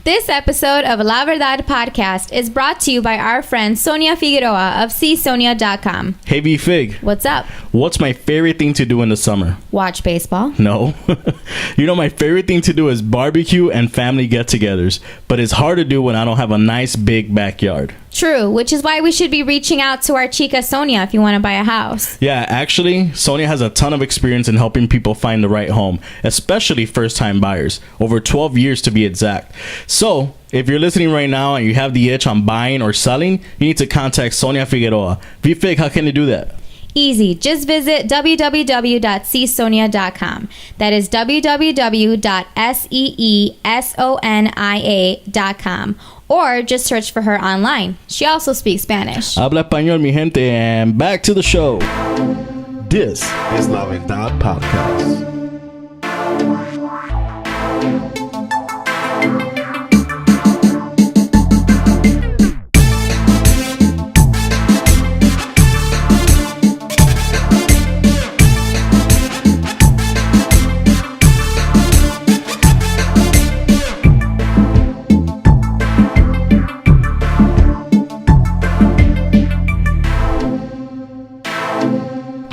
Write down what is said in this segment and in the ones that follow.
This episode of La Verdad podcast is brought to you by our friend Sonia Figueroa of csonia.com. Hey Vfig. What's up? What's my favorite thing to do in the summer? Watch baseball. No. You know, my favorite thing to do is barbecue and family get-togethers. But it's hard to do when I don't have a nice big backyard. True, which is why we should be reaching out to our chica Sonia if you want to buy a house. Yeah, actually, Sonia has a ton of experience in helping people find the right home, especially first-time buyers, over 12 years to be exact. So, if you're listening right now and you have the itch on buying or selling, you need to contact Sonia Figueroa. Vfig, how can you do that? Easy. Just visit www.csonia.com. That is www.seesonia.com. Or just search for her online. She also speaks Spanish. Habla español, mi gente, and back to the show. This is La Verdad Podcast.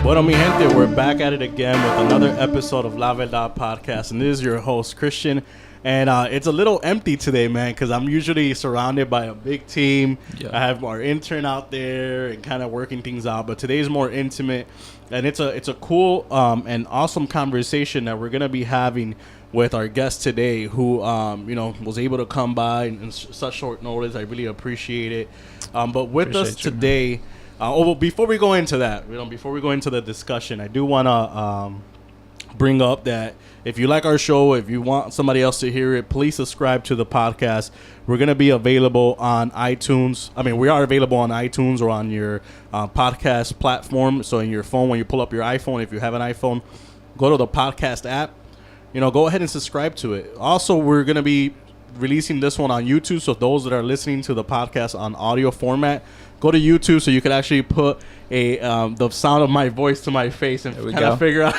Bueno, mi gente, we're back at it again with another episode of La Verdad Podcast, and this is your host, Christian, and it's a little empty today, man, because I'm usually surrounded by a big team. Yeah. I have our intern out there and kind of working things out, but today's more intimate, and it's a cool and awesome conversation that we're going to be having with our guest today, who was able to come by in such short notice. I really appreciate it. But with us today... before we go into that, before we go into the discussion, I do want to bring up that if you like our show, if you want somebody else to hear it, please subscribe to the podcast. We're going to be available on iTunes. We are available on iTunes or on your podcast platform. So in your phone, when you pull up your iPhone, if you have an iPhone, go to the podcast app. Go ahead and subscribe to it. Also, we're going to be releasing this one on YouTube. So those that are listening to the podcast on audio format, go to YouTube so you can actually put the sound of my voice to my face and kind of figure out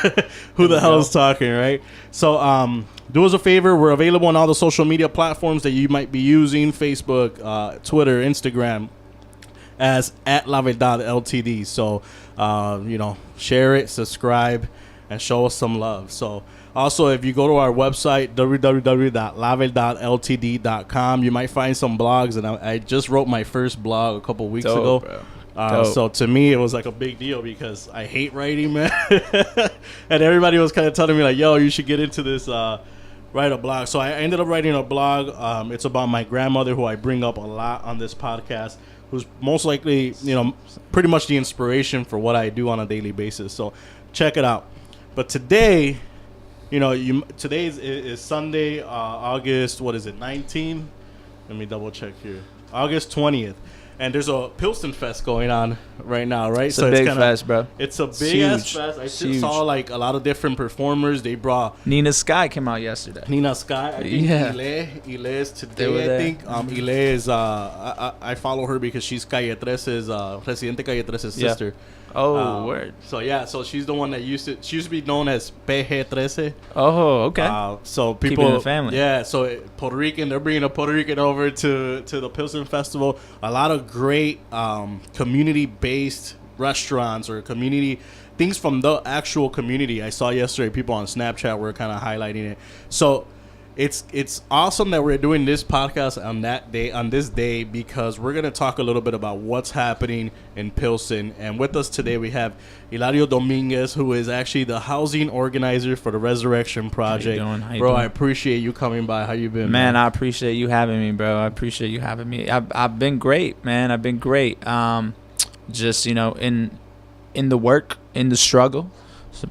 who the hell is talking, right? So do us a favor. We're available on all the social media platforms that you might be using, Facebook, Twitter, Instagram, as at La Verdad LTD. So, share it, subscribe, and show us some love. So, also, if you go to our website, www.laverdadltd.com, you might find some blogs. And I just wrote my first blog a couple weeks ago. So to me, it was like a big deal because I hate writing, man. And everybody was kind of telling me like, yo, you should get into this, write a blog. So I ended up writing a blog. It's about my grandmother, who I bring up a lot on this podcast, who's most likely, pretty much the inspiration for what I do on a daily basis. So check it out. But today... today is Sunday, August, 19? Let me double check here. August 20th. And there's a Pilsen Fest going on right now, right? It's a big fest, bro. It's a big-ass fest. I just saw, like, a lot of different performers. They brought... Nina Sky came out yesterday. Nina Sky. I think Elias today, I think. Elias, I follow her because she's Calle 13's, Presidente Calle 13's sister. Oh, word. So, yeah, so she's the one that used to be known as PG-13. Oh, okay. So people... Keeping the family. Yeah, so Puerto Rican, they're bringing a Puerto Rican over to the Pilsen Festival. A lot of great community-based restaurants or community... things from the actual community. I saw yesterday people on Snapchat were kind of highlighting it. So... It's awesome that we're doing this podcast on this day because we're going to talk a little bit about what's happening in Pilsen. And with us today, we have Hilario Dominguez, who is actually the housing organizer for the Resurrection Project. How you doing? Bro, I appreciate you coming by. How you been, man? I appreciate you having me, bro. I appreciate you having me. I've been great, man. I've been great. Just, in the work, in the struggle.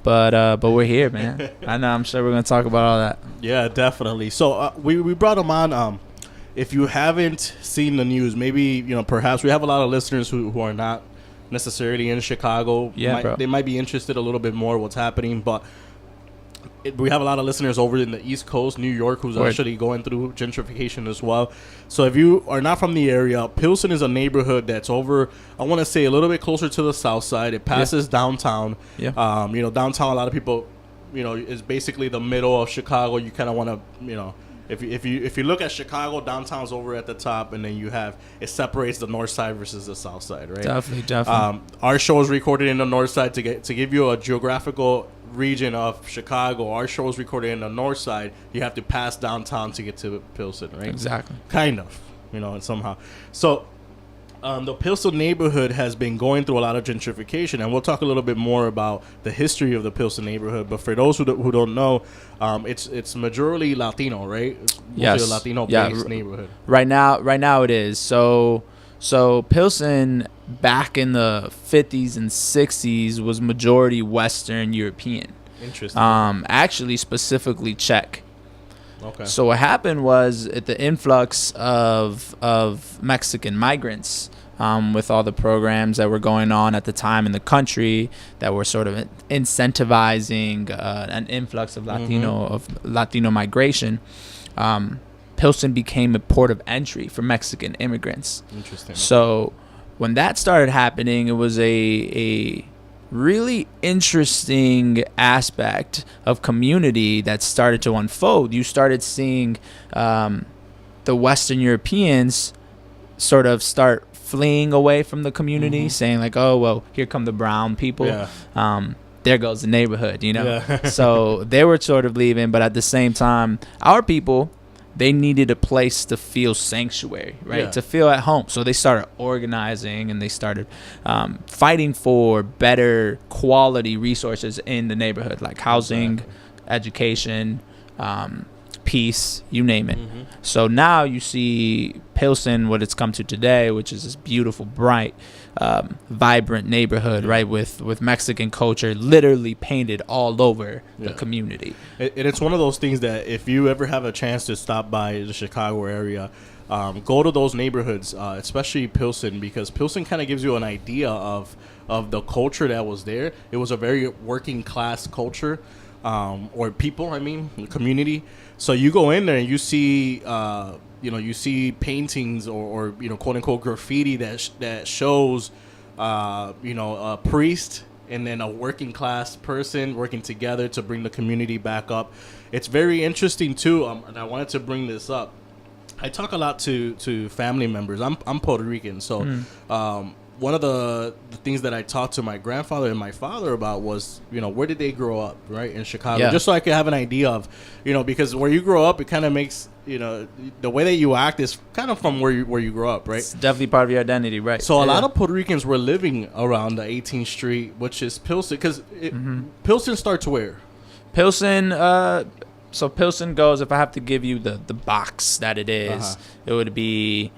But we're here, man. I know. I'm sure we're gonna talk about all that. Yeah, definitely. So we brought him on. If you haven't seen the news, maybe perhaps we have a lot of listeners who are not necessarily in Chicago. Yeah, they might be interested a little bit more what's happening, but we have a lot of listeners over in the East Coast, New York, who's actually going through gentrification as well. So if you are not from the area, Pilsen is a neighborhood that's over, I want to say, a little bit closer to the south side. It passes downtown. Yeah. Downtown, a lot of people, is basically the middle of Chicago. You kind of want to, If you look at Chicago, downtown's over at the top, and then it separates the north side versus the south side, right? Definitely. Our show is recorded in the north side to give you a geographical region of Chicago. Our show is recorded in the north side. You have to pass downtown to get to Pilsen, right? Exactly. Kind of, and somehow. So the Pilsen neighborhood has been going through a lot of gentrification, and we'll talk a little bit more about the history of the Pilsen neighborhood. But for those who don't know, it's majority Latino, right? It's yes. a Latino-based neighborhood. Right now it is. So Pilsen back in the 50s and 60s was majority Western European. Interesting. Actually, specifically Czech. Okay. So what happened was at the influx of Mexican migrants, with all the programs that were going on at the time in the country that were sort of incentivizing an influx of Latino migration, Pilsen became a port of entry for Mexican immigrants. Interesting. So when that started happening, it was a really interesting aspect of community that started to unfold. You started seeing the Western Europeans sort of start fleeing away from the community, saying like, oh, well, here come the brown people. Yeah. There goes the neighborhood, Yeah. So they were sort of leaving, but at the same time, our people, they needed a place to feel sanctuary, right? Yeah. To feel at home. So they started organizing and they started fighting for better quality resources in the neighborhood, like housing, education, peace, you name it. So now you see Pilsen, what it's come to today, which is this beautiful, bright, vibrant neighborhood, right, with Mexican culture literally painted all over the community. And it's one of those things that if you ever have a chance to stop by the Chicago area, go to those neighborhoods, especially Pilsen, because Pilsen kind of gives you an idea of the culture that was there. It was a very working class culture, or people, the community. So you go in there and you see, you see paintings or quote unquote graffiti that shows, a priest and then a working class person working together to bring the community back up. It's very interesting too. And I wanted to bring this up. I talk a lot to family members. I'm Puerto Rican, so one of the things that I talked to my grandfather and my father about was, where did they grow up, right, in Chicago? Just so I could have an idea of, because where you grow up, it kind of makes, the way that you act is kind of from where you grow up, right? It's definitely part of your identity, right? So a lot of Puerto Ricans were living around the 18th Street, which is Pilsen, because Pilsen starts where? Pilsen, so Pilsen goes, if I have to give you the box that it is, it would be...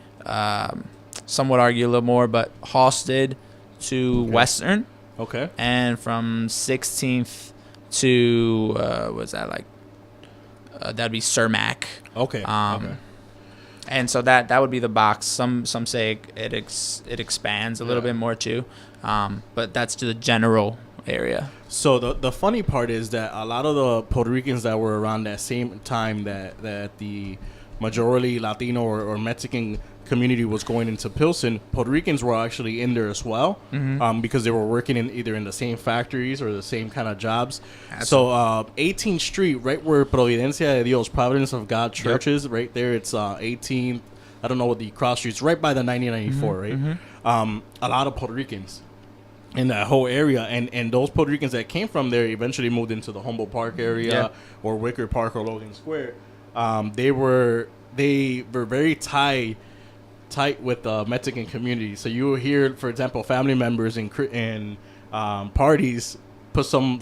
some would argue a little more, but Halsted to Western. Okay. And from 16th to, that'd be Cermak. Okay. Okay. And so that would be the box. Some say it expands a little bit more too. But that's to the general area. So the funny part is that a lot of the Puerto Ricans that were around that same time that the majority Latino or Mexican community was going into Pilsen, Puerto Ricans were actually in there as well, because they were working either in the same factories or the same kind of jobs. So 18th Street, right where Providencia de Dios, Providence of God Church is, right there. It's 18th. I don't know what the cross streets, right by the 1994, right? A lot of Puerto Ricans in that whole area, and those Puerto Ricans that came from there eventually moved into the Humboldt Park area or Wicker Park or Logan Square. They were very tight with the Mexican community. So you will hear, for example, family members in parties put some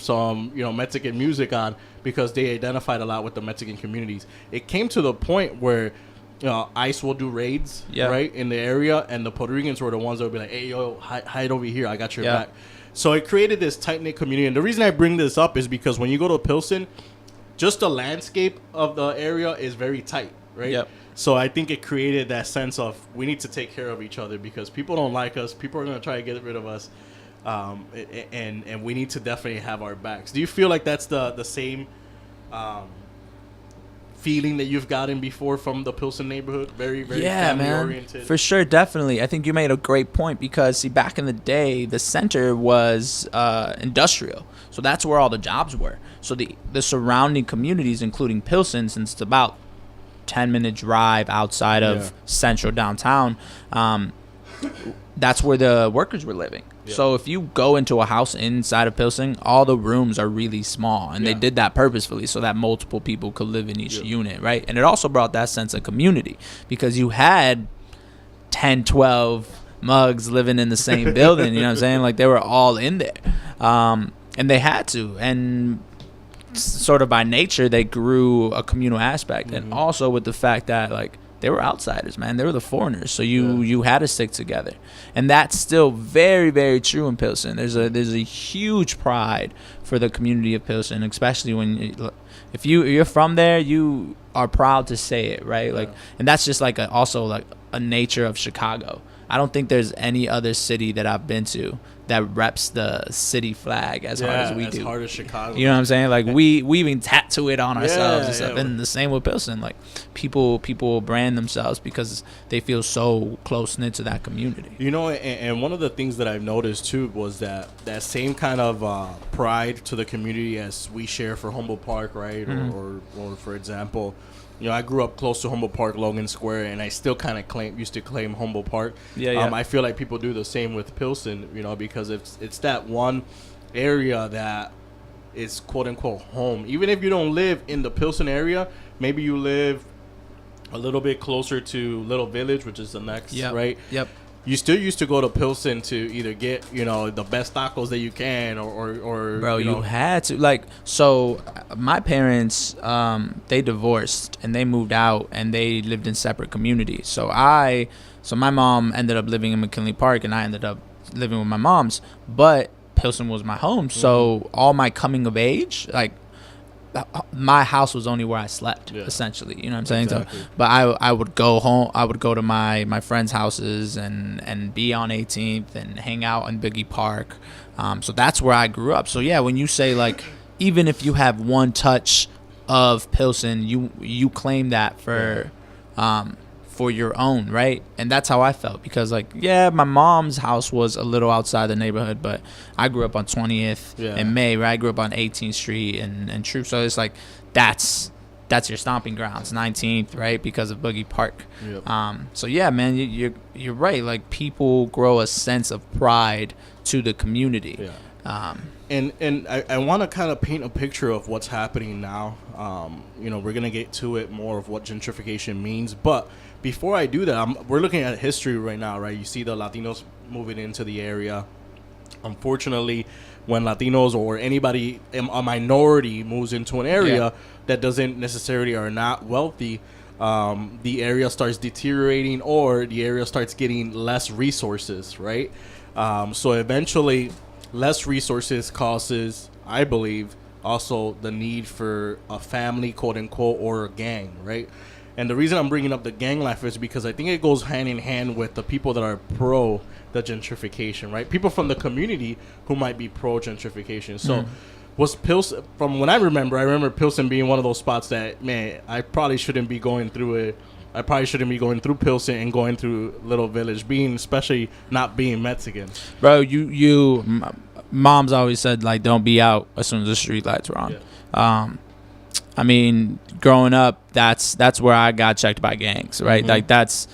Mexican music on because they identified a lot with the Mexican communities. It came to the point where ICE will do raids right in the area, and the Puerto Ricans were the ones that would be like, hey, yo, hide over here, I got your back. So it created this tight-knit community. And the reason I bring this up is because when you go to Pilsen, just the landscape of the area is very tight, right? Yep. So I think it created that sense of we need to take care of each other because people don't like us. People are going to try to get rid of us. And we need to definitely have our backs. Do you feel like that's the same feeling that you've gotten before from the Pilsen neighborhood? Very, very family-oriented. For sure, definitely. I think you made a great point because, see, back in the day, the center was industrial. So that's where all the jobs were. So the surrounding communities, including Pilsen, since it's about 10-minute drive outside of central downtown. That's where the workers were living. Yeah. So if you go into a house inside of Pilsen, all the rooms are really small, and they did that purposefully so that multiple people could live in each unit, right? And it also brought that sense of community because you had 10, 12 mugs living in the same building, you know what I'm saying? Like, they were all in there. And they had to. And sort of by nature, they grew a communal aspect. And also with the fact that, like, they were outsiders, man. They were the foreigners. So you had to stick together. And that's still very, very true in Pilsen. There's a huge pride for the community of Pilsen, especially when if you're from there, you are proud to say it, right? Like, and that's just like also like a nature of Chicago. I don't think there's any other city that I've been to that reps the city flag as hard as we do. As hard as Chicago. You know what I'm saying? Like, we even tattoo it on ourselves and stuff. And the same with Pilsen. Like, people brand themselves because they feel so close knit to that community. You know, and one of the things that I've noticed too was that same kind of pride to the community as we share for Humboldt Park, right? Or for example, you know, I grew up close to Humboldt Park, Logan Square, and I still kind of used to claim Humboldt Park. I feel like people do the same with Pilsen, you know, because it's that one area that is quote unquote home. Even if you don't live in the Pilsen area, maybe you live a little bit closer to Little Village, which is the next, right? Yep. You still used to go to Pilsen to either get, you know, the best tacos that you can or bro, you had to. Like, so my parents, they divorced and they moved out and they lived in separate communities. So my mom ended up living in McKinley Park and I ended up living with my mom's, but Pilsen was my home. So all my coming of age, like, my house was only where I slept, essentially. You know what I'm saying? Exactly. So, but I would go home. I would go to my friends' houses and be on 18th and hang out in Biggie Park. So that's where I grew up. So yeah, when you say, like, even if you have one touch of Pilsen, you claim that for your own, right? And that's how I felt because, like, my mom's house was a little outside the neighborhood, but I grew up on 20th and May, right? I grew up on 18th Street and Troop. So it's like that's your stomping grounds, 19th, right? Because of Boogie Park. Yep. So yeah, man, you're right. Like, people grow a sense of pride to the community. Yeah. And I want to kind of paint a picture of what's happening now. You know, we're gonna get to it more of what gentrification means, but before I do that, we're looking at history right now, right? You see the Latinos moving into the area. Unfortunately, when Latinos or anybody, a minority, moves into an area that doesn't necessarily are not wealthy, the area starts deteriorating or the area starts getting less resources, right? So eventually, less resources causes, I believe, also the need for a family, quote unquote, or a gang, right? And the reason I'm bringing up the gang life is because I think it goes hand in hand with the people that are pro the gentrification, right? People from the community who might be pro gentrification. So was Pilsen, from when I remember Pilsen being one of those spots that, man, I probably shouldn't be going through it. I probably shouldn't be going through Pilsen and going through Little Village, especially not being Mexican. Bro, mom's always said, like, don't be out as soon as the street lights were on. Yeah. I mean, growing up, that's where I got checked by gangs, right? Like, that's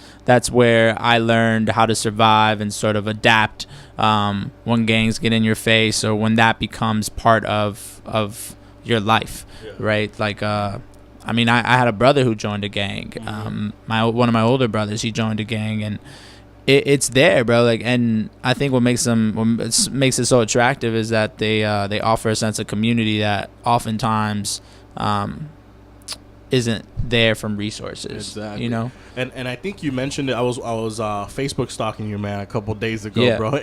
where I learned how to survive and sort of adapt when gangs get in your face or when that becomes part of your life, right? Like, I mean, I had a brother who joined a gang. One of my older brothers, he joined a gang, and it's there, bro. Like, and I think what makes it so attractive is that they offer a sense of community that oftentimes isn't there from resources. Exactly. You know. And I think you mentioned it. I was Facebook stalking you, man, a couple days ago, bro.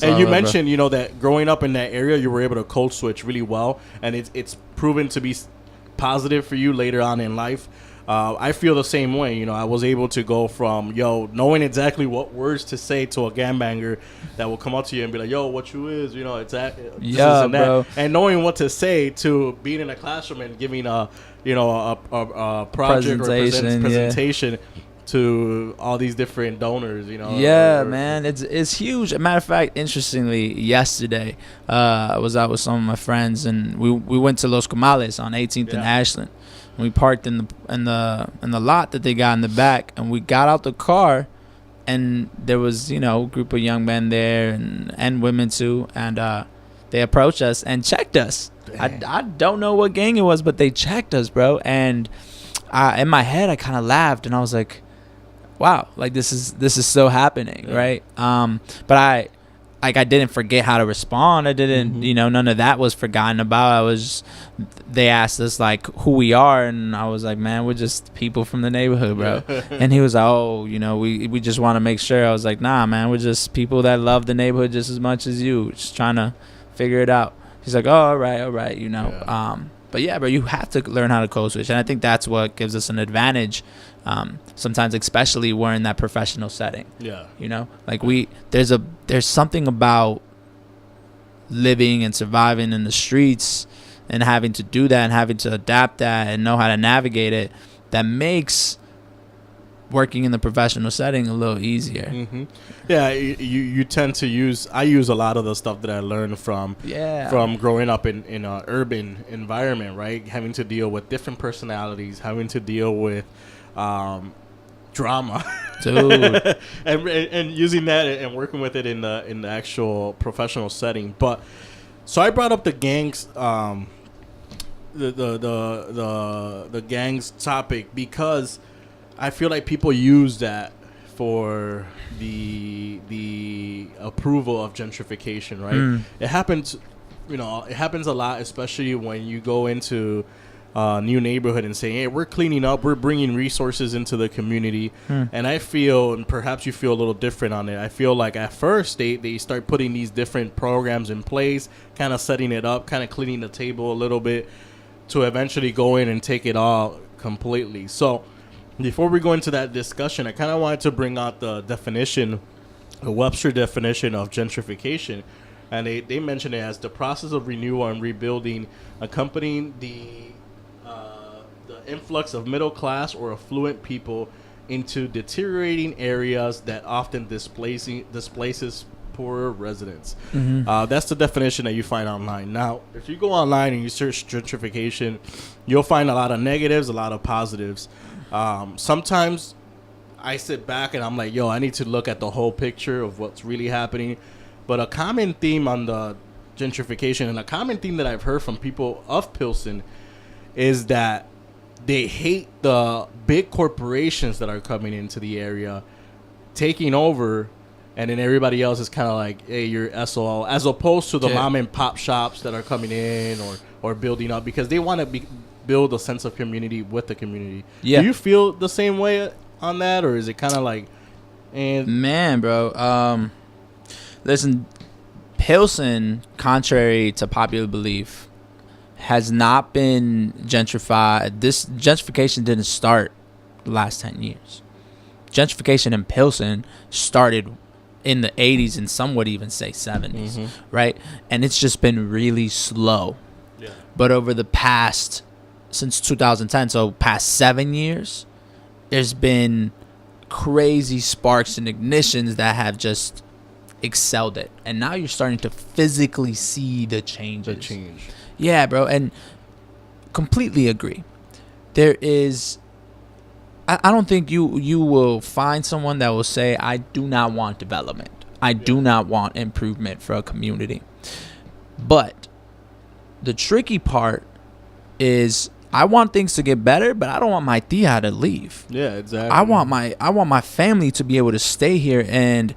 And you mentioned, you know, that growing up in that area, you were able to code switch really well, and it's proven to be positive for you later on in life. I feel the same way. You know, I was able to go from, knowing exactly what words to say to a gangbanger that will come up to you and be like, yo, what you is, you know, it's that. Bro. And knowing what to say to being in a classroom and giving a project presentation to all these different donors, you know. Yeah, man, it's huge. As a matter of fact, interestingly, yesterday I was out with some of my friends and we went to Los Comales on 18th and Ashland. We parked in the lot that they got in the back, and we got out the car, and there was, you know, a group of young men there and women too, and they approached us and checked us. I don't know what gang it was, but they checked us, bro. And in my head, I kind of laughed, and I was like, wow, like this is still happening, right? But I didn't forget how to respond. I didn't, you know, none of that was forgotten about. They asked us like who we are, and I was like, man, we're just people from the neighborhood, bro. And he was like, oh, you know, we just want to make sure. I was like, nah, man, we're just people that love the neighborhood just as much as you, just trying to figure it out. He's like, oh, all right, you know. Yeah. But yeah, bro, you have to learn how to code switch, and I think that's what gives us an advantage. Sometimes, especially we're in that professional setting. Yeah, you know, like there's something about living and surviving in the streets and having to do that and having to adapt that and know how to navigate it that makes working in the professional setting a little easier. Yeah, you tend to I use a lot of the stuff that I learned from growing up in an urban environment, right? Having to deal with different personalities, having to deal with drama, dude, and using that and working with it in the actual professional setting. But so I brought up the gangs, the gangs topic because I feel like people use that for the approval of gentrification, right? It happens, you know, it happens a lot, especially when you go into new neighborhood and saying, hey, we're cleaning up, we're bringing resources into the community. And I feel, and perhaps you feel a little different on it, I feel like at first they start putting these different programs in place, kind of setting it up, kind of cleaning the table a little bit to eventually go in and take it all completely. So before we go into that discussion, I kind of wanted to bring out the definition, the Webster definition of gentrification. And they mention it as the process of renewal and rebuilding accompanying the influx of middle class or affluent people into deteriorating areas that often displaces poorer residents. That's the definition that you find online. Now, if you go online and you search gentrification, you'll find a lot of negatives, a lot of positives. Sometimes I sit back and I'm like, yo, I need to look at the whole picture of what's really happening. But a common theme on the gentrification and a common theme that I've heard from people of Pilsen is that they hate the big corporations that are coming into the area, taking over, and then everybody else is kind of like, hey, you're SOL, as opposed to the mom and pop shops that are coming in or building up because they want to build a sense of community with the community. Yeah. Do you feel the same way on that, or is it kind of like, man, bro, listen, Pilsen, contrary to popular belief, has not been gentrified. This gentrification didn't start the last 10 years. Gentrification in Pilsen started in the 80s and some would even say 70s, right? And it's just been really slow. Yeah. But over the past, since 2010, so past 7 years, there's been crazy sparks and ignitions that have just excelled it. And now you're starting to physically see the changes. Yeah, bro, and completely agree. There is, I don't think you will find someone that will say, I do not want development. I do not want improvement for a community. But the tricky part is I want things to get better, but I don't want my tia to leave. Yeah, exactly. I want my family to be able to stay here and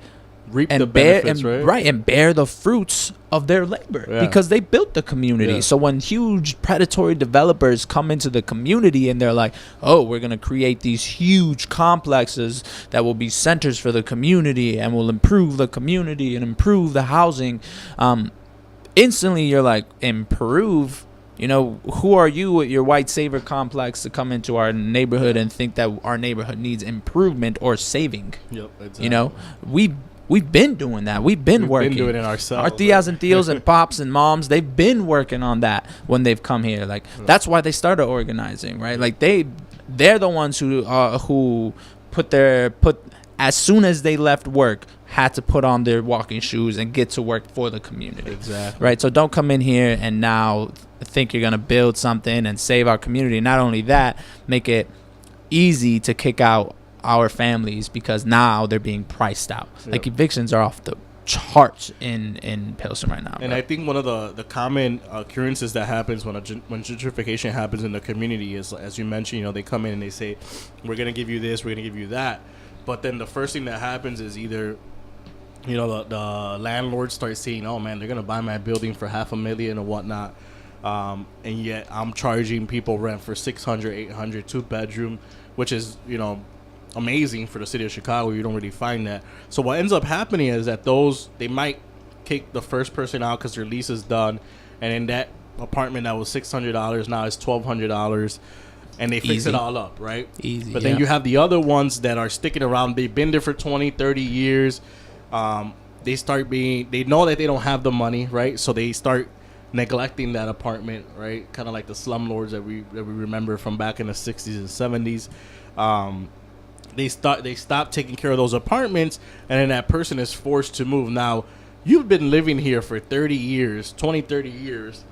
reap the benefits, and bear the fruits of their labor because they built the community. Yeah. So when huge predatory developers come into the community and they're like, oh, we're going to create these huge complexes that will be centers for the community and will improve the community and improve the housing, instantly you're like, improve? You know, who are you with your white savior complex to come into our neighborhood and think that our neighborhood needs improvement or saving? Yep, exactly. You know, We've been doing that. We've been working. We've been doing it ourselves. Our tias and tios and pops and moms, they've been working on that when they've come here. Like, that's why they started organizing, right? Like, they're the ones who put as soon as they left work, had to put on their walking shoes and get to work for the community. Exactly. Right? So don't come in here and now think you're going to build something and save our community. Not only that, make it easy to kick out our families because now they're being priced out. Yep. Like evictions are off the charts in Pilsen right now. And bro. I think one of the common occurrences that happens when gentrification happens in the community is, as you mentioned, you know, they come in and they say, we're going to give you this, we're going to give you that. But then the first thing that happens is either, you know, the landlords start saying, oh, man, they're going to buy my building for $500,000 or whatnot. And yet I'm charging people rent for $600, $800, 2-bedroom, which is, you know, amazing for the city of Chicago. You don't really find that. So what ends up happening is that they might kick the first person out because their lease is done. And in that apartment that was $600, now it's $1,200. And they fix it all up, right? Easy. But then you have the other ones that are sticking around. They've been there for 20, 30 years. They know that they don't have the money, right? So they start neglecting that apartment, right? Kind of like the slumlords that we remember from back in the 60s and 70s. They stop taking care of those apartments, and then that person is forced to move. Now, you've been living here for 30 years, 20, 30 years.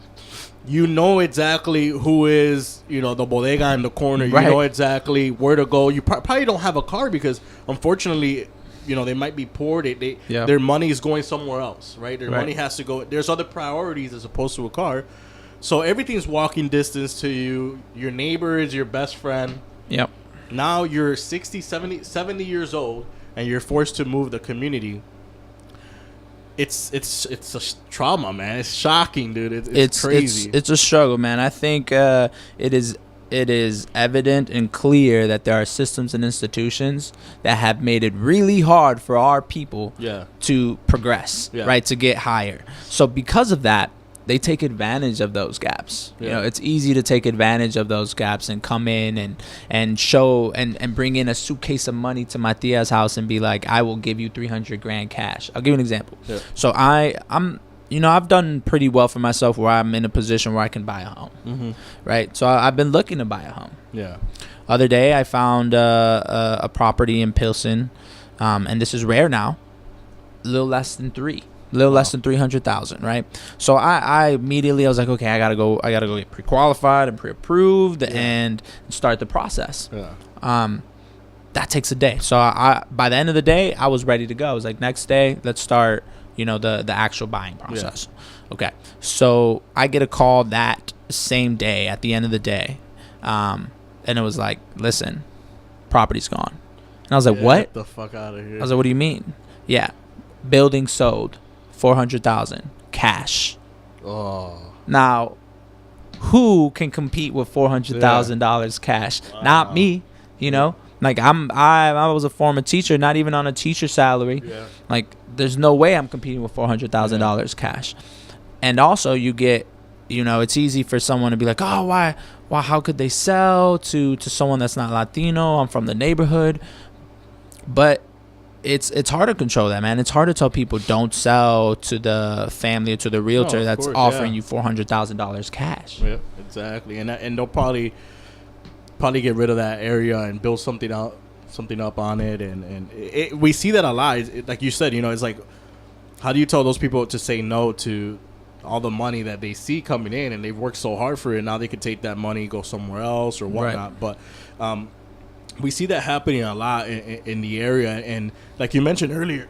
You know exactly who is, you know, the bodega in the corner. Right. You know exactly where to go. You probably don't have a car because, unfortunately, you know, they might be poor. Their money is going somewhere else, right? Their money has to go. There's other priorities as opposed to a car. So everything's walking distance to you. Your neighbor is your best friend. Yep. Now you're 60, 70 years old, and you're forced to move the community. It's a trauma, man. It's shocking, dude. It's crazy. It's a struggle, man. I think it is evident and clear that there are systems and institutions that have made it really hard for our people to progress, right, to get higher. So because of that, they take advantage of those gaps. You know, it's easy to take advantage of those gaps and come in and show and bring in a suitcase of money to my tia's house and be like, I will give you $300,000 cash. I'll give you an example. Yeah. So I'm you know, I've done pretty well for myself where I'm in a position where I can buy a home, right? So I've been looking to buy a home. Yeah. Other day I found a property in Pilsen, and this is rare now, a little less than 300,000, right? So I immediately, I was like, okay, I gotta go get pre-qualified and pre-approved and start the process. That takes a day. So I by the end of the day, I was ready to go. I was like, next day, let's start, you know, the actual buying process. Okay. So I get a call that same day at the end of the day. And it was like, listen, property's gone. And I was like, what? Get the fuck out of here. I was like, what do you mean? Yeah. Building sold. 400,000 cash. Oh. Now, who can compete with $400,000 cash? Wow. Not me, you know? Like I was a former teacher, not even on a teacher salary. Yeah. Like there's no way I'm competing with $400,000 cash. And also you get, you know, it's easy for someone to be like, "Oh, why how could they sell to someone that's not Latino? I'm from the neighborhood." But it's hard to control that, man. It's hard to tell people don't sell to the family or to the realtor that's offering you $400,000 cash. Yeah, exactly. And they'll probably get rid of that area and build something up on it. And we see that a lot. Like you said, you know, it's like, how do you tell those people to say no to all the money that they see coming in, and they've worked so hard for it? Now they could take that money, go somewhere else or whatnot. Right. But we see that happening a lot in the area. And like you mentioned earlier,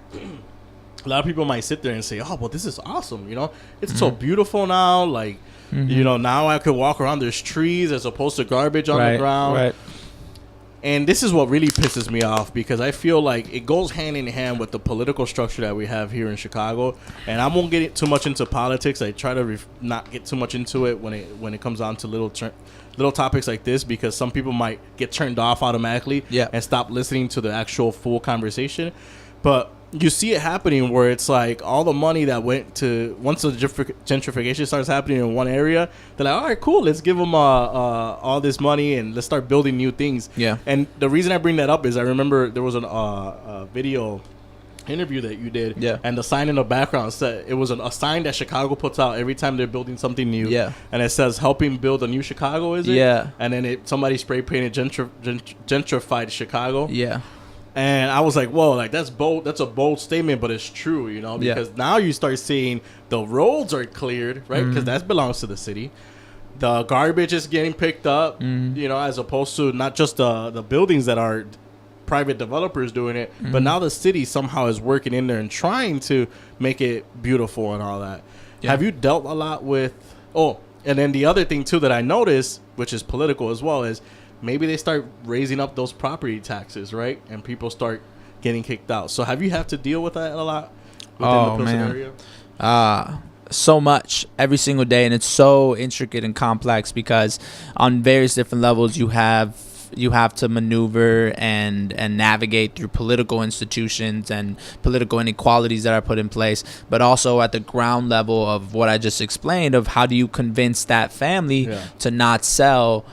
a lot of people might sit there and say, oh, well, this is awesome. You know, it's so beautiful now. Like, you know, now I could walk around. There's trees as opposed to garbage on the ground. Right. And this is what really pisses me off, because I feel like it goes hand in hand with the political structure that we have here in Chicago. And I won't get too much into politics. I try to not get too much into it when it comes on to little topics like this, because some people might get turned off automatically and stop listening to the actual full conversation. But you see it happening where it's like all the money that went to, once the gentrification starts happening in one area, they're like, all right, cool, let's give them all this money and let's start building new things. Yeah. And the reason I bring that up is I remember there was a video interview that you did, and the sign in the background said, it was a sign that Chicago puts out every time they're building something new, and it says helping build a new Chicago, is it? And then somebody spray painted gentrified Chicago. And I was like, whoa, like that's bold. That's a bold statement, but it's true, you know, because now you start seeing the roads are cleared, right? Because that belongs to the city. The garbage is getting picked up, you know, as opposed to not just the buildings that are private developers doing it, but now the city somehow is working in there and trying to make it beautiful and all that. Yeah. Have you dealt a lot with, and then the other thing too that I noticed, which is political as well, is maybe they start raising up those property taxes, right? And people start getting kicked out. So have you had to deal with that a lot within the Pilsen area? So much every single day, and it's so intricate and complex because on various different levels you have to maneuver and navigate through political institutions and political inequalities that are put in place, but also at the ground level of what I just explained of how do you convince that family to not sell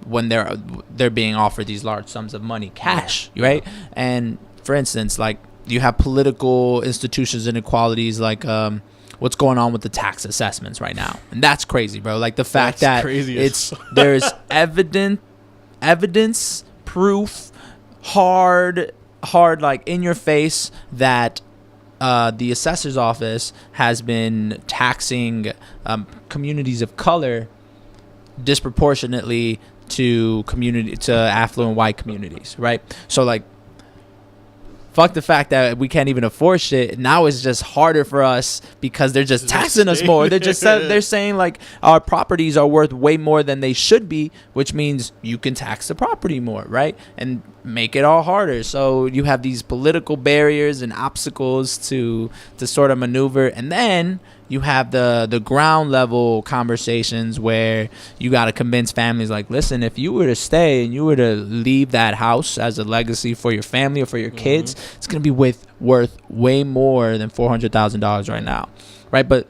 when they're being offered these large sums of money, cash, right? And for instance, like you have political institutions inequalities like what's going on with the tax assessments right now, and that's crazy, bro. Like the fact that there's evidence, proof, hard, like in your face that the assessor's office has been taxing communities of color disproportionately to affluent white communities, right? So like, fuck the fact that we can't even afford shit. Now it's just harder for us because they're just taxing us more. They're saying like our properties are worth way more than they should be, which means you can tax the property more, right? And make it all harder. So you have these political barriers and obstacles to sort of maneuver, and then you have the ground level conversations where you got to convince families like, listen, if you were to stay and you were to leave that house as a legacy for your family or for your kids, it's going to be worth way more than $400,000 right now, right? But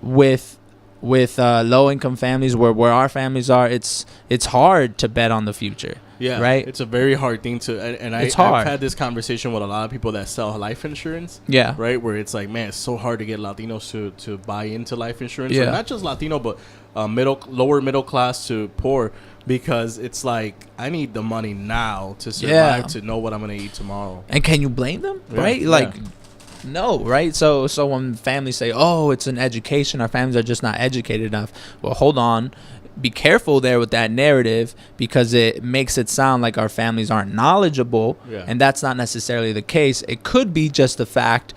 with low income families where our families are, it's hard to bet on the future. Yeah, right. It's a very hard thing to, and I've had this conversation with a lot of people that sell life insurance. Yeah, right. Where it's like, man, it's so hard to get Latinos to buy into life insurance. Yeah, not just Latino, but lower middle class to poor, because it's like I need the money now to survive, to know what I'm gonna eat tomorrow. And can you blame them? Right? Like. No, right? So when families say, oh, it's an education, our families are just not educated enough. Well, hold on. Be careful there with that narrative, because it makes it sound like our families aren't knowledgeable, and that's not necessarily the case. It could be just the fact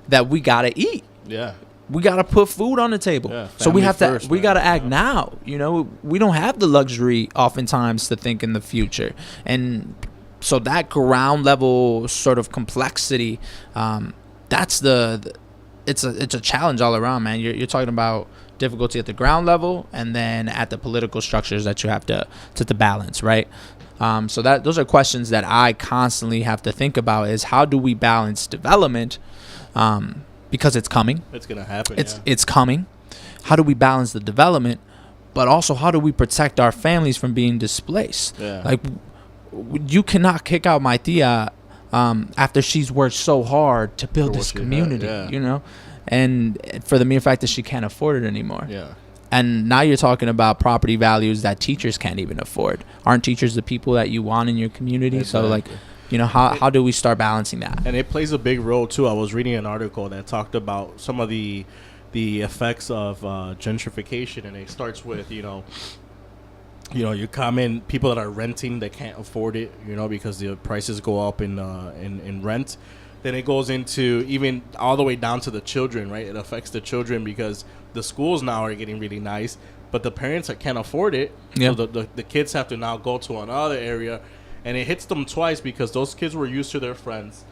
that we got to eat. Yeah. We got to put food on the table. Yeah, so we got to act now. You know, we don't have the luxury oftentimes to think in the future. And so that ground level sort of complexity, that's it's a challenge all around, man. You're talking about difficulty at the ground level and then at the political structures that you have to balance, right? So those are questions that I constantly have to think about, is how do we balance development, because it's coming. It's going to happen. It's coming. How do we balance the development, but also how do we protect our families from being displaced? Yeah. Like, you cannot kick out my tia after she's worked so hard to build this community, you know, and for the mere fact that she can't afford it anymore. Yeah. And now you're talking about property values that teachers can't even afford. Aren't teachers the people that you want in your community? Exactly. So like, you know, how do we start balancing that? And it plays a big role too. I was reading an article that talked about some of the effects of gentrification, and it starts with, you know, you come in, people that are renting, they can't afford it, you know, because the prices go up in rent. Then it goes into even all the way down to the children, right? It affects the children because the schools now are getting really nice, but the parents can't afford it. Yep. So the kids have to now go to another area, and it hits them twice because those kids were used to their friends.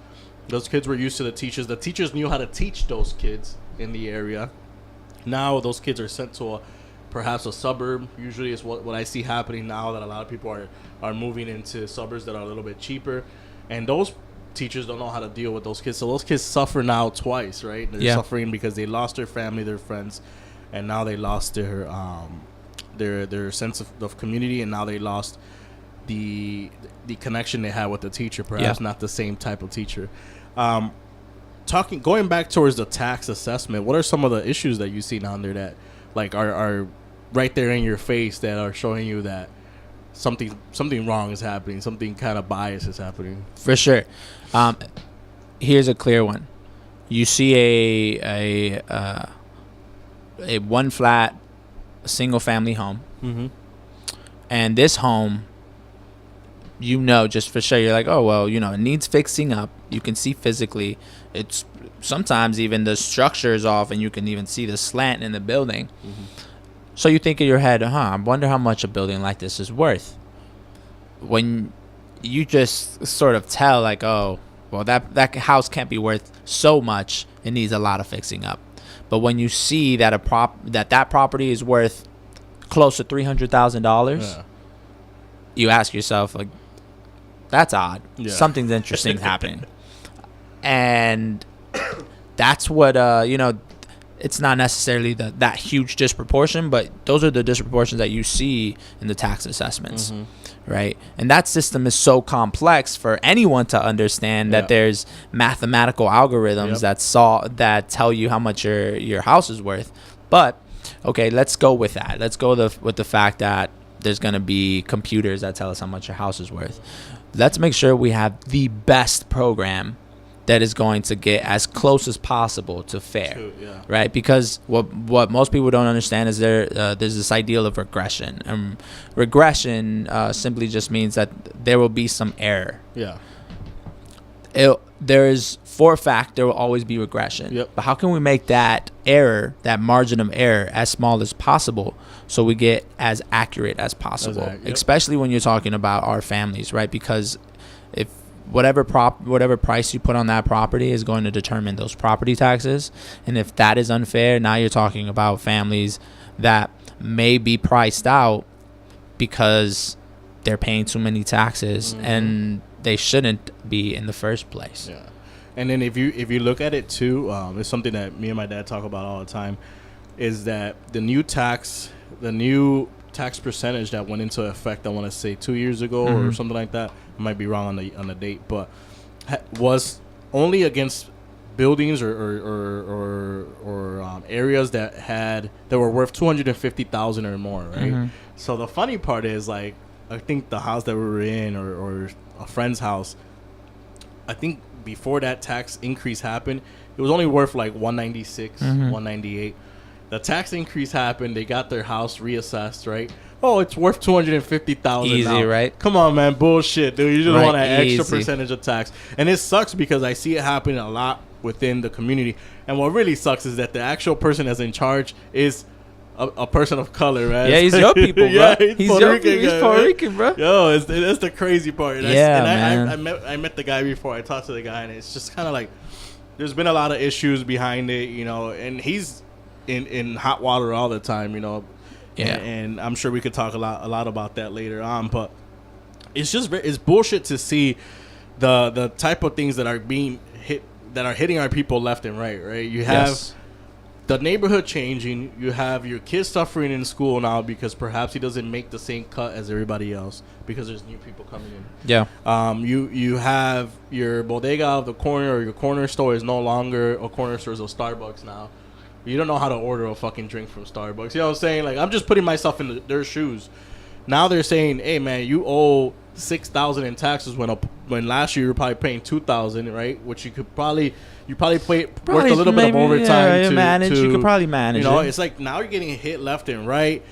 Those kids were used to the teachers. The teachers knew how to teach those kids in the area. Now those kids are sent to perhaps a suburb. Usually is what I see happening now, that a lot of people are moving into suburbs that are a little bit cheaper, and those teachers don't know how to deal with those kids. So those kids suffer now twice, right? They're suffering because they lost their family, their friends, and now they lost their sense of community, and now they lost the connection they had with the teacher, perhaps not the same type of teacher. Going back towards the tax assessment, what are some of the issues that you see down there that like are right there in your face, that are showing you that something wrong is happening, something kind of bias is happening. For sure. Here's a clear one. You see a one flat single family home, and this home, just for sure, you're like, oh well, it needs fixing up. You can see physically, it's sometimes even the structure is off, and you can even see the slant in the building. So you think in your head, I wonder how much a building like this is worth. When you just sort of tell, like, oh, well, that house can't be worth so much. It needs a lot of fixing up. But when you see that that property is worth close to $300,000, you ask yourself, like, that's odd. Yeah. Something's interesting happening. And that's what it's not necessarily that huge disproportion, but those are the disproportions that you see in the tax assessments, right? And that system is so complex for anyone to understand that there's mathematical algorithms that tell you how much your house is worth. But okay, let's go with that. Let's go with the fact that there's going to be computers that tell us how much your house is worth. Let's make sure we have the best program that is going to get as close as possible to fair, right? Because what most people don't understand is there's this ideal of regression, and regression simply just means that there will be some error. For a fact, there will always be regression. But how can we make that error, that margin of error, as small as possible so we get as accurate as possible, especially when you're talking about our families, right? Because if whatever price you put on that property is going to determine those property taxes, and if that is unfair, now you're talking about families that may be priced out because they're paying too many taxes and they shouldn't be in the first place. And then if you look at it too, it's something that me and my dad talk about all the time, is that the new tax percentage that went into effect, I want to say 2 years ago or something like that. I might be wrong on the date, but was only against buildings or areas that were worth $250,000 or more, right? So the funny part is, like, I think the house that we were in or a friend's house, I think before that tax increase happened, it was only worth like 196, 198. The tax increase happened. They got their house reassessed, right? Oh, it's worth $250,000 easy now. Right? Come on, man, bullshit, dude. You just want an extra percentage of tax, and it sucks because I see it happening a lot within the community. And what really sucks is that the actual person that's in charge is a person of color, right? Yeah, he's your people, bro. He's Puerto Rican, bro. Yo, that's the crazy part. And man. I met the guy before. I talked to the guy, and it's just kind of like there's been a lot of issues behind it, and he's in hot water all the time, and I'm sure we could talk a lot about that later on. But it's bullshit to see the type of things that are being hitting our people left and right. You have the neighborhood changing. You have your kids suffering in school now because perhaps he doesn't make the same cut as everybody else because there's new people coming in. You have your bodega of the corner, or your corner store is no longer a corner store, it's a Starbucks now. You don't know how to order a fucking drink from Starbucks. You know what I'm saying? Like, I'm just putting myself in their shoes. Now they're saying, hey, man, you owe $6,000 in taxes when last year you were probably paying $2,000, right? Which you probably worked a little bit of overtime to manage. You could probably manage. It's like now you're getting hit left and right.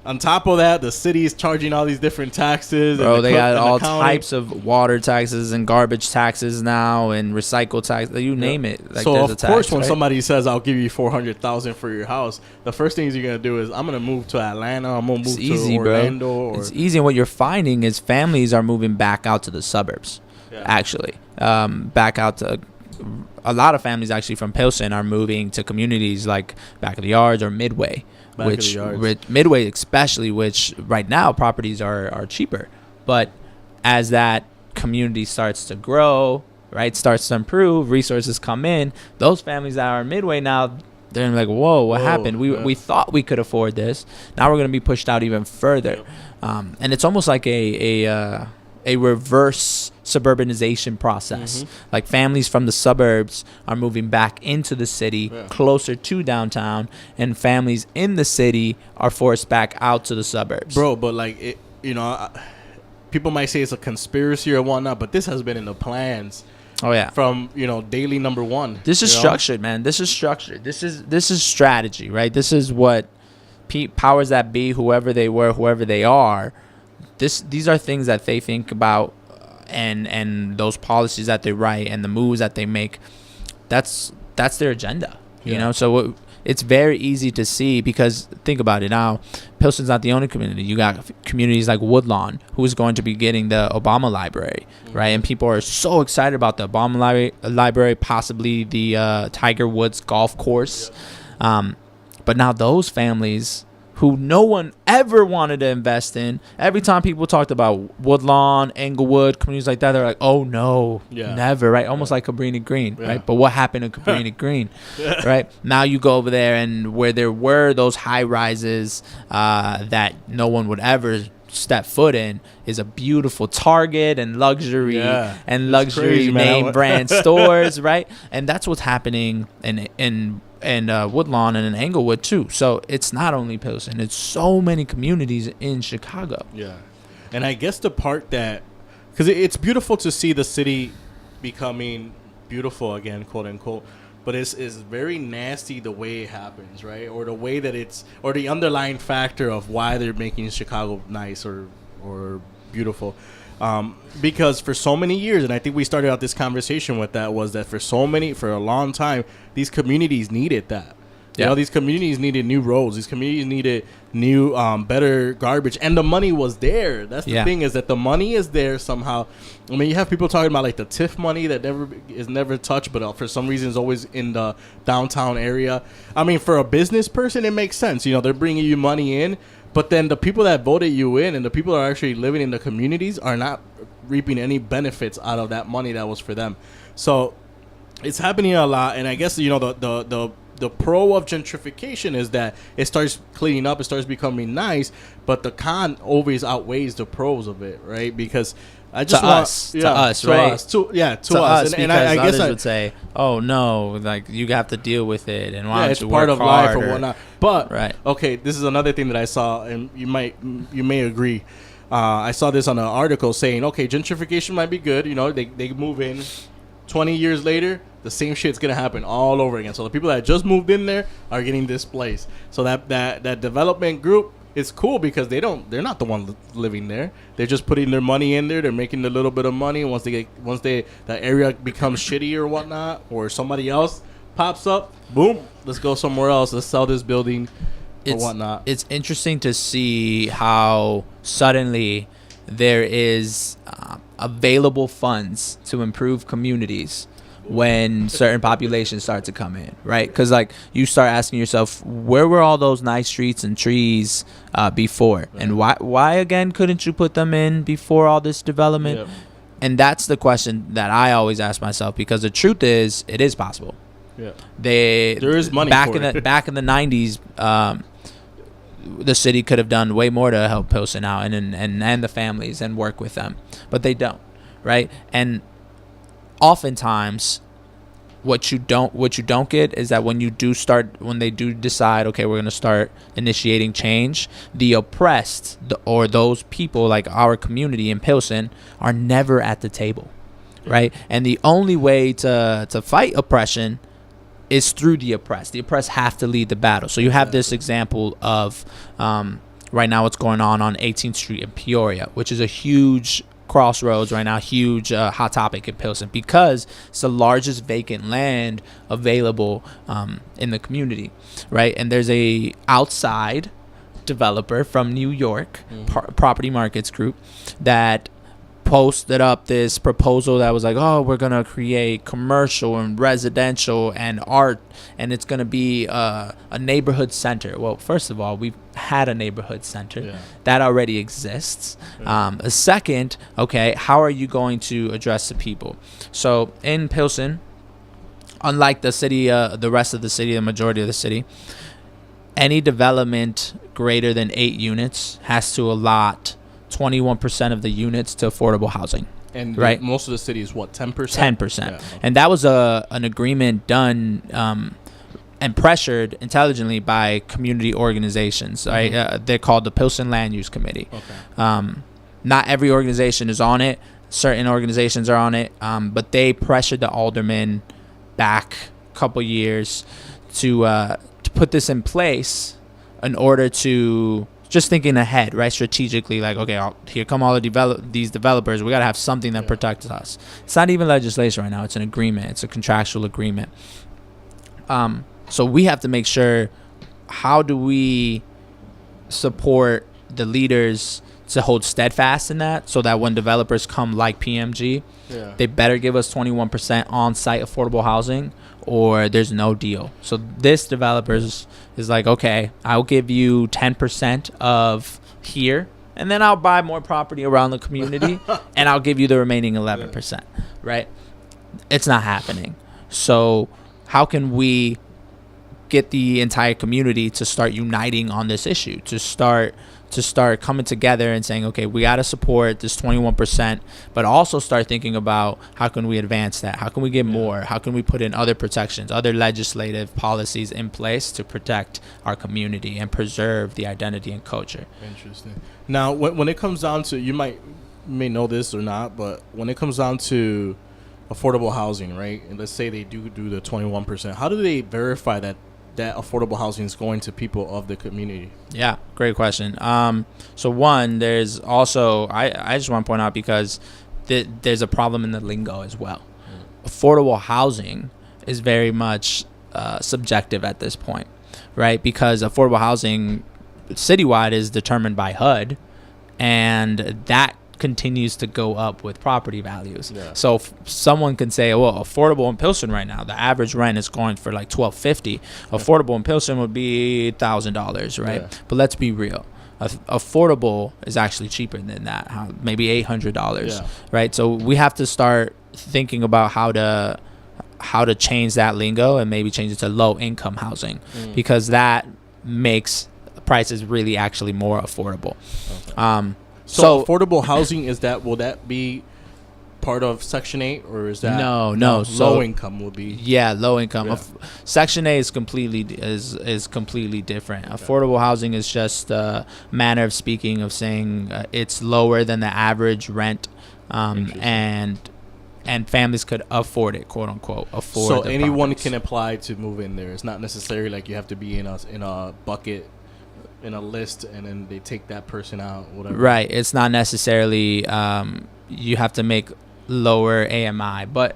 On top of that, the city is charging all these different taxes. Bro, they got all types of water taxes and garbage taxes now, and recycle tax. You name it. Like, so of course, when somebody says, "I'll give you $400,000 for your house," the first things you're gonna do is, "I'm gonna move to Atlanta. I'm gonna move to Orlando." It's easy, and what you're finding is families are moving back out to the suburbs. Actually, back out to. A lot of families actually from Pilsen are moving to communities like Back of the Yards or Midway. Midway especially, which right now properties are cheaper, but as that community starts to grow, right, starts to improve, resources come in, those families that are in Midway now, they're like, whoa, what happened? We thought we could afford this. Now we're going to be pushed out even further. And it's almost like a reverse suburbanization process. Like, families from the suburbs are moving back into the city, closer to downtown, and families in the city are forced back out to the suburbs. Bro, but like it, people might say it's a conspiracy or whatnot, but this has been in the plans. Oh yeah. From daily number one. This is structured, man. This is structured. This is strategy, right? This is what powers that be, whoever they were, whoever they are. These are things that they think about, and those policies that they write and the moves that they make. That's their agenda, you know. So it's very easy to see, because think about it now. Pilsen's not the only community. You got communities like Woodlawn, who is going to be getting the Obama Library, right? And people are so excited about the Obama Library, possibly the Tiger Woods golf course. But now those families who no one ever wanted to invest in, every time people talked about Woodlawn, Englewood, communities like that, they're like, oh no, never, right? Almost like Cabrini Green, right? But what happened to Cabrini Green, right? Now you go over there, and where there were those high rises that no one would ever step foot in is a beautiful Target and luxury crazy, name brand stores, right? And that's what's happening in Woodlawn and in Englewood too. So it's not only Pilsen, it's so many communities in Chicago. Yeah. And I guess the part that, because it's beautiful to see the city becoming beautiful again, quote unquote, but it's very nasty the way it happens, right? Or the way that or the underlying factor of why they're making Chicago nice or beautiful. Because for so many years, and I think we started out this conversation with that, was that for a long time, these communities needed that. You know, these communities needed new roads. These communities needed new, better garbage, and the money was there. That's the thing, is that the money is there somehow. I mean, you have people talking about like the TIF money that is never touched, but for some reason is always in the downtown area. I mean, for a business person, it makes sense. You know, they're bringing you money in, but then the people that voted you in and the people that are actually living in the communities are not reaping any benefits out of that money that was for them. So it's happening a lot, and I guess the pro of gentrification is that it starts cleaning up, it starts becoming nice, but the con always outweighs the pros of it, right? Because I just to us, to us, and I guess I would say, oh no, like you have to deal with it, and why don't it's you part work of life harder? or whatnot. But okay, this is another thing that I saw, and you may agree. I saw this on an article saying, okay, gentrification might be good. You know, they move in. 20 years later, the same shit's gonna happen all over again. So the people that just moved in there are getting displaced. So that development group is cool, because they're not the one living there. They're just putting their money in there. They're making a little bit of money. Once the area becomes shitty or whatnot, or somebody else pops up, boom, let's go somewhere else. Let's sell this building or whatnot. It's interesting to see how suddenly there is available funds to improve communities when certain populations start to come in, right? Because like you start asking yourself, where were all those nice streets and trees before, right? And why again couldn't you put them in before all this development? Yep. And that's the question that I always ask myself, because the truth is, it is possible. Yeah, there is money back for in it. Back in the 90s. The city could have done way more to help Pilsen out and the families and work with them, but they don't, right? And oftentimes, what you don't get is that when they do decide, okay, we're going to start initiating change, the oppressed or those people like our community in Pilsen are never at the table, right? And the only way to fight oppression is through the oppressed. The oppressed have to lead the battle. So you have this example of right now what's going on 18th Street in Peoria, which is a huge crossroads right now, huge hot topic in Pilsen, because it's the largest vacant land available in the community, right? And there's a outside developer from New York, Property Markets Group, that posted up this proposal that was like, oh, we're going to create commercial and residential and art, and it's going to be a neighborhood center. Well, first of all, we've had a neighborhood center. That already exists. A second, okay, how are you going to address the people? So in Pilsen, unlike the city, the rest of the city, the majority of the city, any development greater than 8 units has to allot 21% of the units to affordable housing. And right? Most of the city is what, 10%? 10%. Yeah. And that was an agreement done and pressured intelligently by community organizations. Right? They're called the Pilsen Land Use Committee. Okay. Not every organization is on it. Certain organizations are on it, but they pressured the aldermen back a couple years to put this in place in order to just thinking ahead, right? Strategically, like, okay, here come all these developers. We got to have something that protects us. It's not even legislation right now. It's an agreement. It's a contractual agreement. So we have to make sure, how do we support the leaders to hold steadfast in that, so that when developers come like PMG, they better give us 21% on-site affordable housing, or there's no deal. So this developers is like, okay, I'll give you 10% of here, and then I'll buy more property around the community, and I'll give you the remaining 11%, right? It's not happening. So how can we get the entire community to start uniting on this issue, to start coming together and saying, okay, we got to support this 21%, but also start thinking about how can we advance that? How can we get more? How can we put in other protections, other legislative policies in place to protect our community and preserve the identity and culture? Interesting. Now, when it comes down to, you may know this or not, but when it comes down to affordable housing, right? And let's say they do the 21%. How do they verify that affordable housing is going to people of the community? Yeah, great question. So one, there's also, I just want to point out, because there's a problem in the lingo as well. Affordable housing is very much subjective at this point, right? Because affordable housing citywide is determined by HUD, and that continues to go up with property values. So someone can say, well, affordable in Pilsen right now, the average rent is going for like $1,250. Affordable in Pilsen would be $1,000, right? But let's be real, affordable is actually cheaper than that, maybe $800, right? So we have to start thinking about how to change that lingo and maybe change it to low income housing, because that makes prices really actually more affordable. So affordable housing, will that be part of Section 8, or is that no? So low income would be low income. Section 8 is completely different. Affordable housing is just a manner of speaking of saying it's lower than the average rent, and families could afford it, quote unquote. So anyone can apply to move in there. It's not necessarily like you have to be in a bucket, in a list, and then they take that person out, whatever. Right. It's not necessarily you have to make lower AMI, but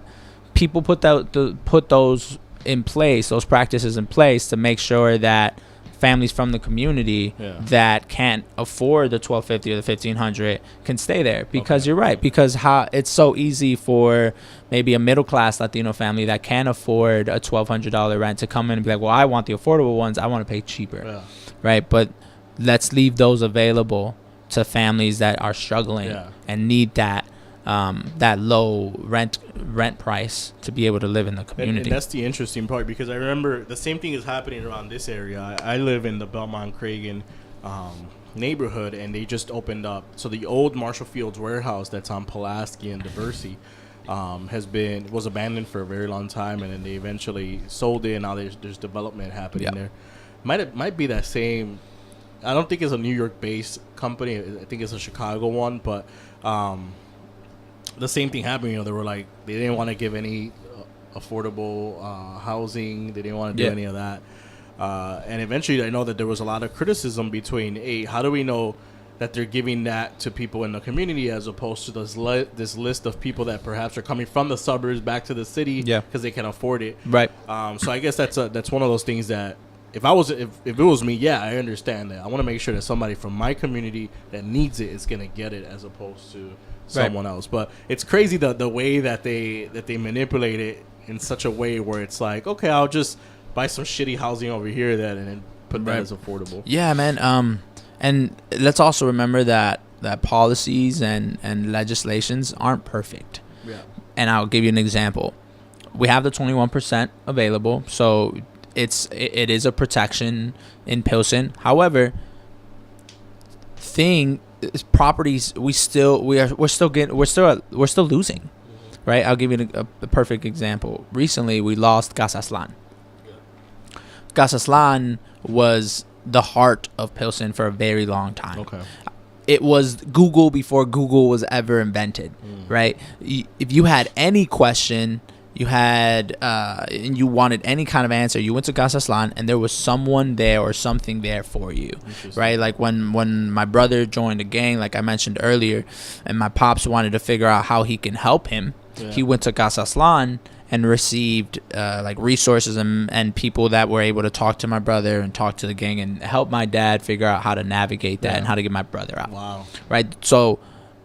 people put those in place, those practices in place, to make sure that families from the community that can't afford the $1,250 or the $1,500 can stay there. Because you're right, because it's so easy for maybe a middle class Latino family that can't afford a $1,200 rent to come in and be like, well, I want the affordable ones, I want to pay cheaper. Right? But let's leave those available to families that are struggling and need that low rent price to be able to live in the community. And that's the interesting part, because I remember the same thing is happening around this area. I live in the Belmont-Cragen neighborhood, and they just opened up. So the old Marshall Fields warehouse that's on Pulaski and Diversey was abandoned for a very long time, and then they eventually sold it, and now there's development happening there. Might be that same. I don't think it's a New York-based company. I think it's a Chicago one, but the same thing happened. They were like, they didn't want to give any affordable housing. They didn't want to do any of that. And eventually, I know that there was a lot of criticism between, hey, how do we know that they're giving that to people in the community as opposed to this list of people that perhaps are coming from the suburbs back to the city because they can afford it. Right. So I guess that's one of those things that if it was me, I understand that. I want to make sure that somebody from my community that needs it is going to get it as opposed to someone else. But it's crazy the way that they manipulate it in such a way where it's like, okay, I'll just buy some shitty housing over here and then put that as affordable. Yeah, man. And let's also remember that policies and legislations aren't perfect. Yeah. And I'll give you an example. We have the 21% available, so it is a protection in Pilsen. However, properties we're still losing, right? I'll give you a perfect example. Recently, we lost Casa Aztlan. Casa Aztlan was the heart of Pilsen for a very long time. Okay. it was Google before Google was ever invented, right? If you had any question, you had and you wanted any kind of answer, you went to Casa Aztlan, and there was someone there or something there for you, right? Like when my brother joined the gang, like I mentioned earlier, and my pops wanted to figure out how he can help him, he went to Casa Aztlan and received like resources and people that were able to talk to my brother and talk to the gang and help my dad figure out how to navigate that and how to get my brother out. Wow. Right. So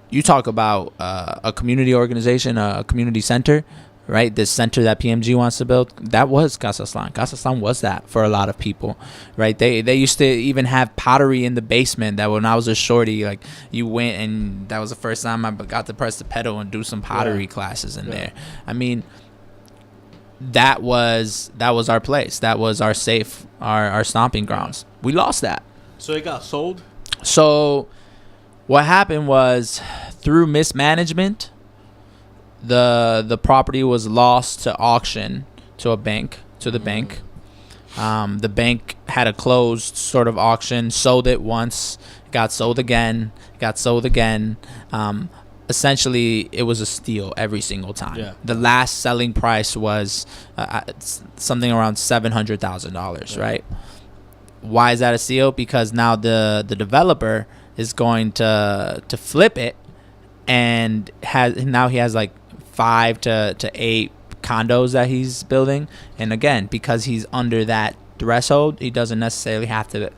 you talk about a community organization, a community center, right? This center that PMG wants to build, that was Casa Aztlan. Casa Aztlan was that for a lot of people, right? They used to even have pottery in the basement. That when I was a shorty, like you went and that was the first time I got to press the pedal and do some pottery classes in there. I mean, that was our place. That was our safe, our stomping grounds. We lost that. So it got sold? So what happened was, through mismanagement, the property was lost to auction to a bank, to the bank. The bank had a closed sort of auction, sold it once, got sold again. Essentially, it was a steal every single time. Yeah. The last selling price was something around $700,000, right? Why is that a steal? Because now the developer is going to flip it, and he has like 5 to 8 condos that he's building. And again, because he's under that threshold, he doesn't necessarily have to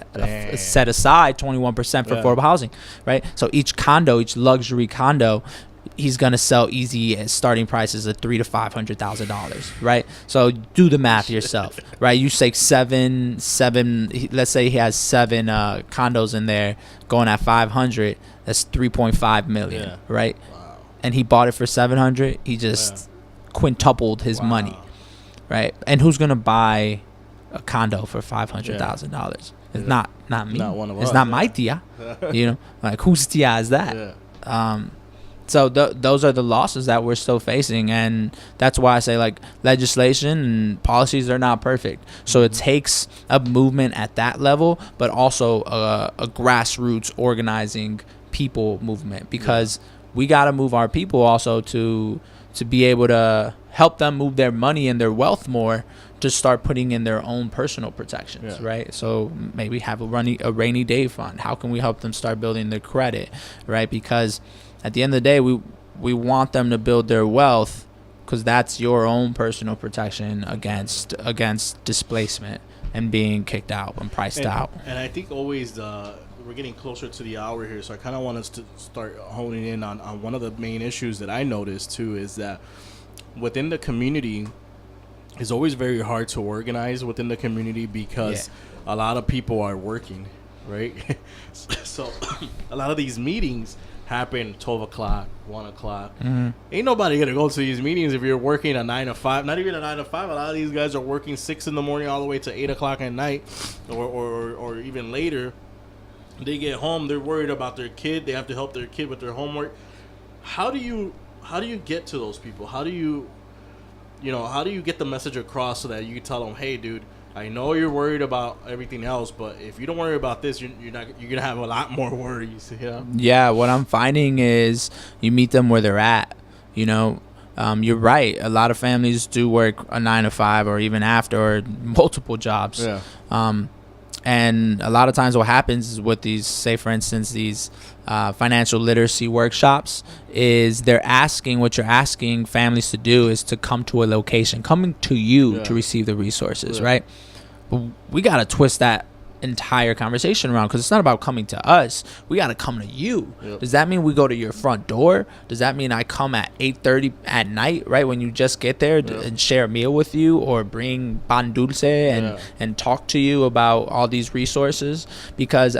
set aside 21% for affordable housing, right? So each luxury condo, he's gonna sell easy at starting prices of $300,000 to $500,000, right? So do the math yourself, right? You say seven. Let's say he has 7 condos in there going at 500. That's 3.5 million, right? Wow. And he bought it for 700. He just quintupled his money, right? And who's gonna buy a condo for $500,000? It's not me. Not one of us. It's not my tia. You know, like whose tia is that? So those are the losses that we're still facing, and that's why I say, like, legislation and policies are not perfect. So it takes a movement at that level, but also a grassroots organizing people movement, because we got to move our people also to be able to help them move their money and their wealth more, to start putting in their own personal protections, right? So maybe have a rainy day fund. How can we help them start building their credit, right? Because at the end of the day, we want them to build their wealth, because that's your own personal protection against displacement and being kicked out and priced out. And I think always we're getting closer to the hour here, so I kind of want us to start honing in on one of the main issues that I noticed too, is that within the community, it's always very hard to organize within the community, because a lot of people are working, right? So a lot of these meetings happen 12 o'clock, 1 o'clock. Ain't nobody gonna go to these meetings if you're working a 9 to 5. Not even a 9 to 5. A lot of these guys are working 6 in the morning all the way to 8 o'clock at night, or even later. They get home, they're worried about their kid. They have to help their kid with their homework. How do you get to those people? How do you get the message across so that you can tell them, hey, dude, I know you're worried about everything else, but if you don't worry about this, you're gonna have a lot more worries. You know? Yeah, what I'm finding is you meet them where they're at. You know, you're right. A lot of families do work a 9 to 5 or even after, or multiple jobs. Yeah. And a lot of times what happens is with these, say for instance, these financial literacy workshops, is what you're asking families to do is to come to a location, coming to you to receive the resources, right? But we got to twist that entire conversation around, because it's not about coming to us. We got to come to you. Does that mean we go to your front door? Does that mean I come at 8:30 at night, right, when you just get there, and share a meal with you, or bring pan dulce and talk to you about all these resources? Because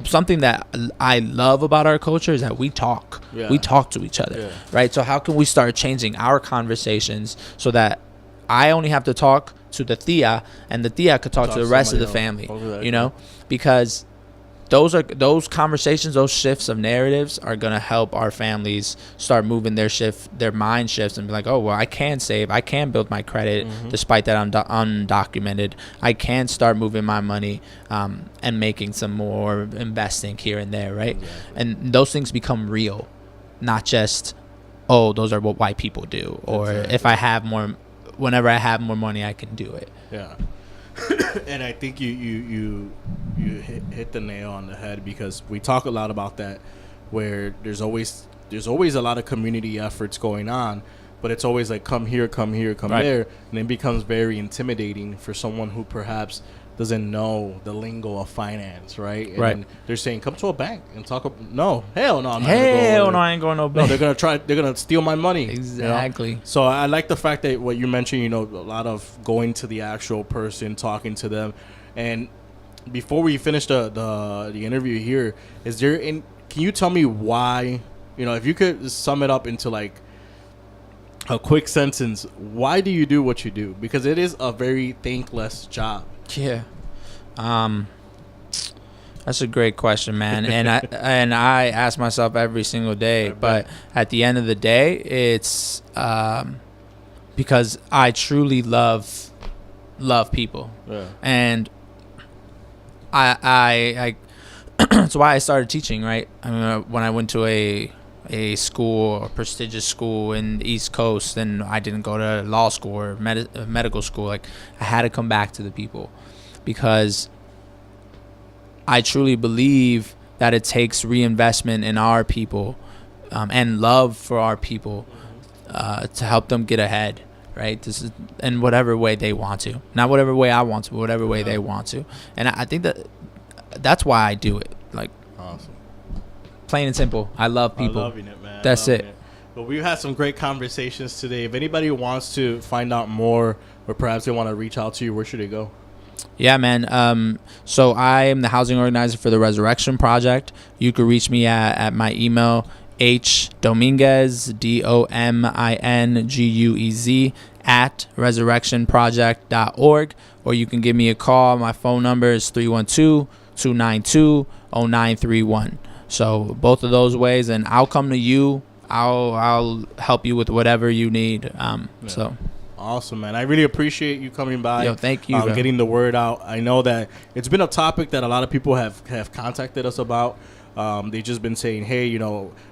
something that I love about our culture is that we talk. We talk to each other, right? So how can we start changing our conversations so that I only have to talk to the tia, and the tia could talk to the rest of the family, you know? Because those conversations, those shifts of narratives are gonna help our families start moving their mind shifts and be like, oh well, I can save, I can build my credit despite that I'm undocumented. I can start moving my money and making some more investing here and there, right? Exactly. And those things become real, not just, oh, those are what white people do, or if I have more, whenever I have more money, I can do it. Yeah. And I think you hit the nail on the head, because we talk a lot about that, where there's always a lot of community efforts going on, but it's always like come here, come there, and it becomes very intimidating for someone who perhaps doesn't know the lingo of finance, right? And they're saying, come to a bank and talk. No, hell no, I ain't going no bank. No, they're gonna steal my money. Exactly. You know? So I like the fact that what you mentioned, a lot of going to the actual person, talking to them. And before we finish the interview here, can you tell me why, if you could sum it up into like a quick sentence, why do you do what you do? Because it is a very thankless job. Yeah. That's a great question, man. And I ask myself every single day, but at the end of the day, it's because I truly love people. Yeah. And I that's why I started teaching, right? I mean, when I went to a school, a prestigious school in the East Coast, and I didn't go to law school or medical school, like I had to come back to the people, because I truly believe that it takes reinvestment in our people and love for our people to help them get ahead, right? This is in whatever way they want to, not whatever way I want to, but whatever way they want to. And I think that's why I do it. Like, awesome. Plain and simple. I love people. I'm loving it, man. That's it. But we've had some great conversations today. If anybody wants to find out more, or perhaps they want to reach out to you, where should they go? Yeah, man. So I am the housing organizer for the Resurrection Project. You can reach me at my email, hdominguez, DOMINGUEZ, at resurrectionproject.org, or you can give me a call. My phone number is 312-292-0931. So both of those ways, and I'll come to you. I'll help you with whatever you need. So awesome, man. I really appreciate you coming by. Yo, thank you. Getting the word out. I know that it's been a topic that a lot of people have contacted us about. They've just been saying, hey,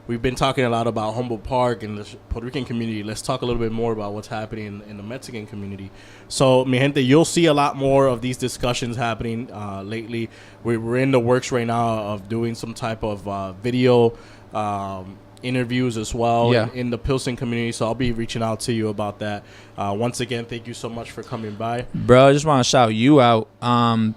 we've been talking a lot about Humboldt Park and the Puerto Rican community. Let's talk a little bit more about what's happening in the Mexican community. So, mi gente, you'll see a lot more of these discussions happening lately. We're in the works right now of doing some type of video interviews as well in the Pilsen community. So I'll be reaching out to you about that. Once again, thank you so much for coming by. Bro, I just want to shout you out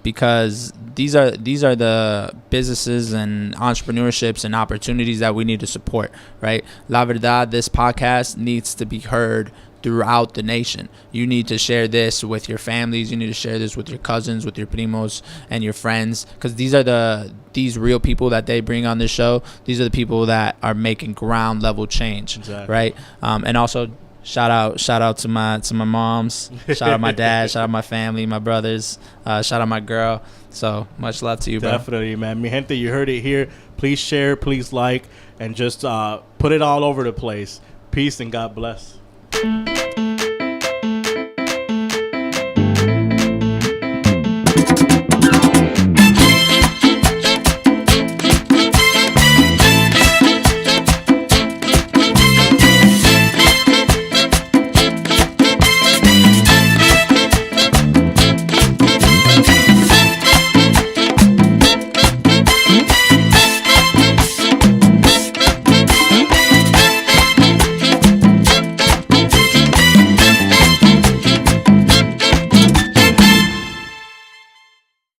because these are the businesses and entrepreneurships and opportunities that we need to support, right? La Verdad, this podcast needs to be heard throughout the nation. You need to share this with your families. You need to share this with your cousins, with your primos, and your friends, because these real people that they bring on this show, these are the people that are making ground level change. Exactly. Right? And also shout out to my moms, shout out my dad, shout out my family, my brothers, shout out my girl. So much love to you, bro. Definitely, man. Mi gente, you heard it here. Please share, please like, and just put it all over the place. Peace and God bless.